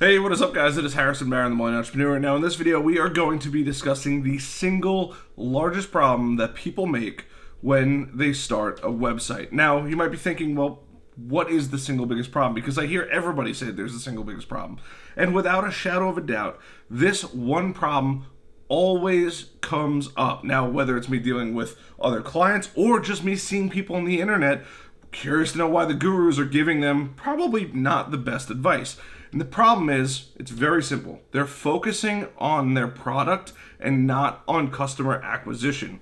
Hey, what is up, guys? It is Harrison Barron, the Millennial Entrepreneur. Now, in this video, we are going to be discussing the single largest problem that people make when they start a website. Now, you might be thinking, well, what is the single biggest problem? Because I hear everybody say there's the single biggest problem. And without a shadow of a doubt, this one problem always comes up. Now, whether it's me dealing with other clients or just me seeing people on the internet curious to know why the gurus are giving them probably not the best advice. And the problem is, it's very simple. They're focusing on their product and not on customer acquisition.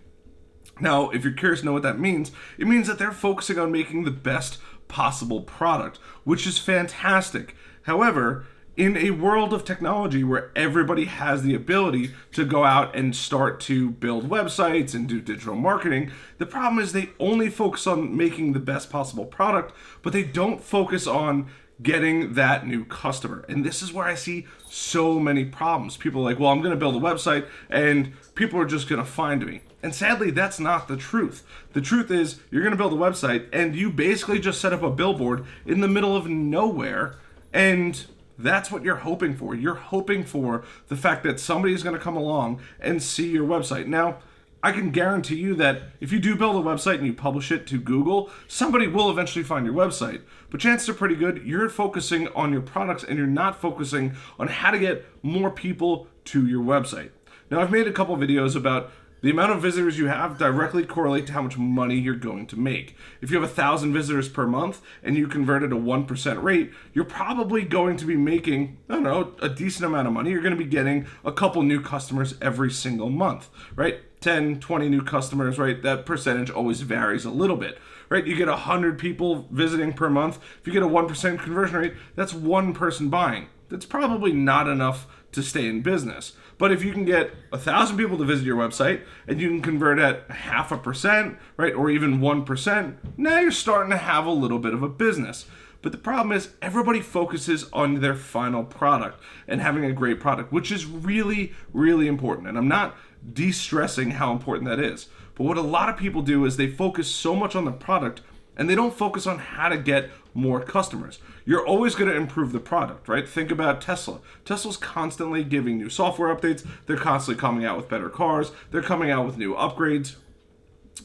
Now, if you're curious to know what that means, it means that they're focusing on making the best possible product, which is fantastic. However, in a world of technology where everybody has the ability to go out and start to build websites and do digital marketing, the problem is they only focus on making the best possible product, but they don't focus on getting that new customer. And this is where I see so many problems. People are like, well, I'm going to build a website and people are just going to find me. And sadly, that's not the truth. The truth is you're going to build a website and you basically just set up a billboard in the middle of nowhere, and that's what you're hoping for. You're hoping for the fact that somebody's going to come along and see your website. Now, I can guarantee you that if you do build a website and you publish it to Google, somebody will eventually find your website. But chances are pretty good you're focusing on your products and you're not focusing on how to get more people to your website. Now, I've made a couple videos about the amount of visitors you have directly correlate to how much money you're going to make. If you have 1,000 visitors per month and you convert at a 1% rate, you're probably going to be making, a decent amount of money. You're going to be getting a couple new customers every single month, right? 10, 20 new customers, right? That percentage always varies a little bit, right? You get 100 people visiting per month. If you get a 1% conversion rate, that's one person buying. That's probably not enough to stay in business. But if you can get 1,000 people to visit your website and you can convert at 0.5%, right, or even 1%, now you're starting to have a little bit of a business. But the problem is everybody focuses on their final product and having a great product, which is really, really important. And I'm not de-stressing how important that is. But what a lot of people do is they focus so much on the product and they don't focus on how to get more customers. You're always going to improve the product, right? Think about Tesla. Tesla's constantly giving new software updates. They're constantly coming out with better cars. They're coming out with new upgrades.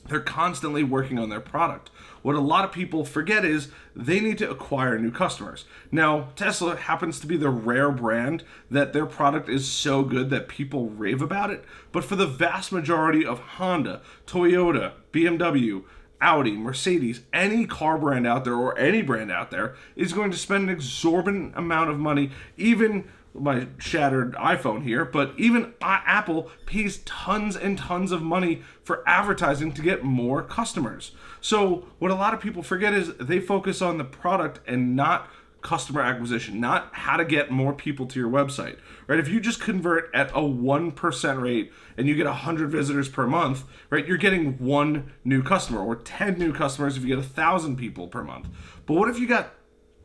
They're constantly working on their product. What a lot of people forget is they need to acquire new customers. Now, Tesla happens to be the rare brand that their product is so good that people rave about it. But for the vast majority of Honda, Toyota, BMW, Audi, Mercedes, any car brand out there or any brand out there is going to spend an exorbitant amount of money. Even my shattered iPhone here, but even Apple pays tons and tons of money for advertising to get more customers. So what a lot of people forget is they focus on the product and not customer acquisition, not how to get more people to your website, right? If you just convert at a 1% rate and you get 100 visitors per month, right, you're getting one new customer, or 10 new customers if you get 1,000 people per month. But what if you got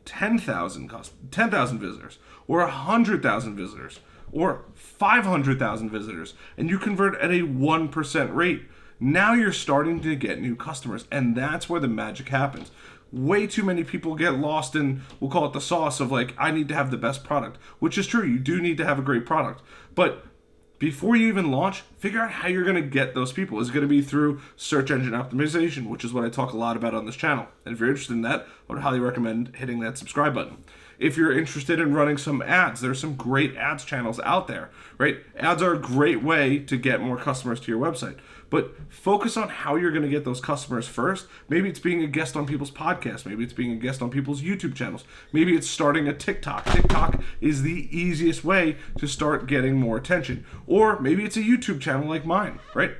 10,000 visitors, or 100,000 visitors, or 500,000 visitors, and you convert at a 1% rate? Now you're starting to get new customers, and that's where the magic happens. Way too many people get lost in, we'll call it the sauce of like, I need to have the best product, which is true. You do need to have a great product. But before you even launch, figure out how you're going to get those people. Is it going to be through search engine optimization, which is what I talk a lot about on this channel. And if you're interested in that, I would highly recommend hitting that subscribe button. If you're interested in running some ads, there's some great ads channels out there, right? Ads are a great way to get more customers to your website. But focus on how you're going to get those customers first. Maybe it's being a guest on people's podcasts. Maybe it's being a guest on people's YouTube channels. Maybe it's starting a TikTok. TikTok is the easiest way to start getting more attention. Or maybe it's a YouTube channel like mine, right?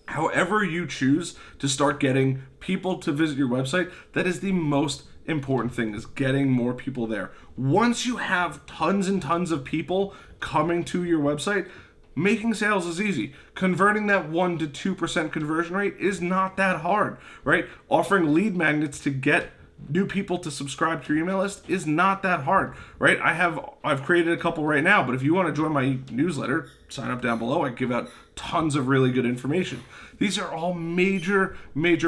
However you choose to start getting people to visit your website, that is the most important thing, is getting more people there. Once you have tons and tons of people coming to your website, making sales is easy. Converting that 1% to 2% conversion rate is not that hard, right? Offering lead magnets to get new people to subscribe to your email list is not that hard, right? I've created a couple right now, but if you want to join my newsletter, sign up down below. I give out tons of really good information. These are all major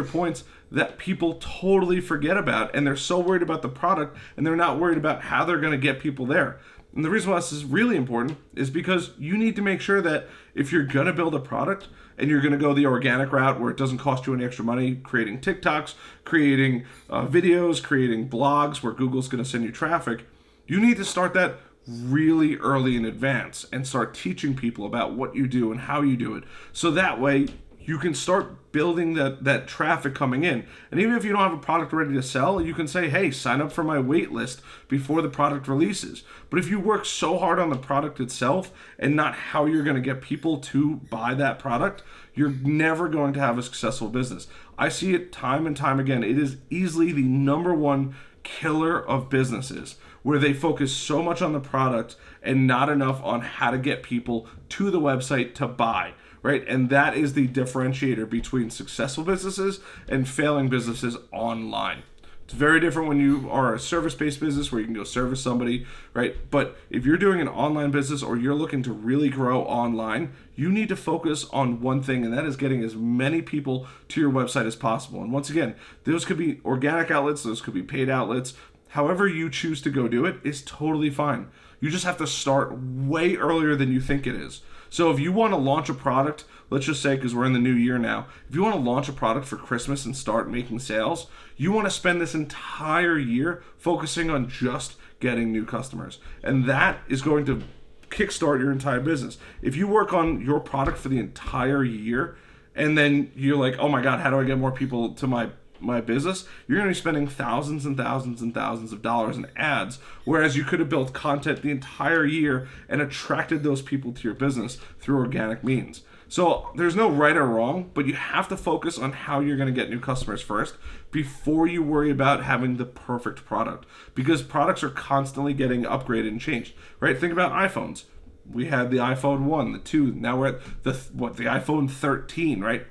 points that people totally forget about, and they're so worried about the product and they're not worried about how they're going to get people there. And the reason why this is really important is because you need to make sure that if you're going to build a product and you're going to go the organic route where it doesn't cost you any extra money, creating TikToks, creating videos, creating blogs where Google's going to send you traffic, you need to start that really early in advance and start teaching people about what you do and how you do it. So that way you can start building that traffic coming in. And even if you don't have a product ready to sell, you can say, hey, sign up for my wait list before the product releases. But if you work so hard on the product itself and not how you're going to get people to buy that product, you're never going to have a successful business. I see it time and time again. It is easily the #1 killer of businesses, where they focus so much on the product and not enough on how to get people to the website to buy. Right? And that is the differentiator between successful businesses and failing businesses online. It's very different when you are a service-based business where you can go service somebody, right? But if you're doing an online business or you're looking to really grow online, you need to focus on one thing, and that is getting as many people to your website as possible. And once again, those could be organic outlets, those could be paid outlets. However you choose to go do it is totally fine. You just have to start way earlier than you think it is. So if you want to launch a product, let's just say, because we're in the new year now, if you want to launch a product for Christmas and start making sales, you want to spend this entire year focusing on just getting new customers. And that is going to kickstart your entire business. If you work on your product for the entire year and then you're like, oh my God, how do I get more people to my business, you're going to be spending thousands and thousands and thousands of dollars in ads, whereas you could have built content the entire year and attracted those people to your business through organic means. So there's no right or wrong, but you have to focus on how you're going to get new customers first before you worry about having the perfect product, because products are constantly getting upgraded and changed, right? Think about iPhones. We had the iPhone 1, the 2, now we're at the iPhone 13, right?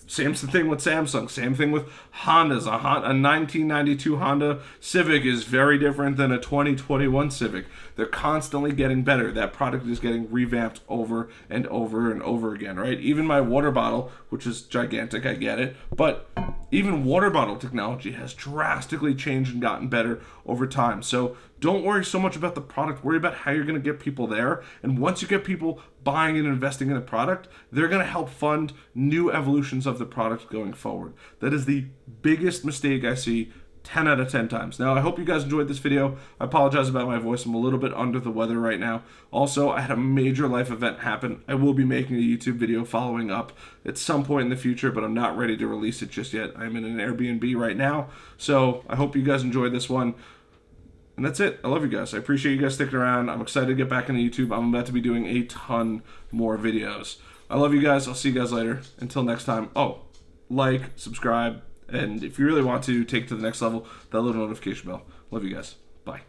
Same thing with Samsung. Same thing with Hondas. A 1992 Honda Civic is very different than a 2021 Civic. They're constantly getting better. That product is getting revamped over and over and over again, right? Even my water bottle, which is gigantic, I get it, but even water bottle technology has drastically changed and gotten better over time. So don't worry so much about the product. Worry about how you're going to get people there. And once you get people buying and investing in a product, they're going to help fund new evolutions of the product going forward. That is the biggest mistake I see 10 out of 10 times. Now, I hope you guys enjoyed this video. I apologize about my voice. I'm a little bit under the weather right now. Also, I had a major life event happen. I will be making a YouTube video following up at some point in the future, but I'm not ready to release it just yet. I'm in an Airbnb right now. So I hope you guys enjoyed this one. And that's it. I love you guys. I appreciate you guys sticking around. I'm excited to get back into YouTube. I'm about to be doing a ton more videos. I love you guys. I'll see you guys later. Until next time. Oh, like, subscribe, and if you really want to take it to the next level, that little notification bell. Love you guys. Bye.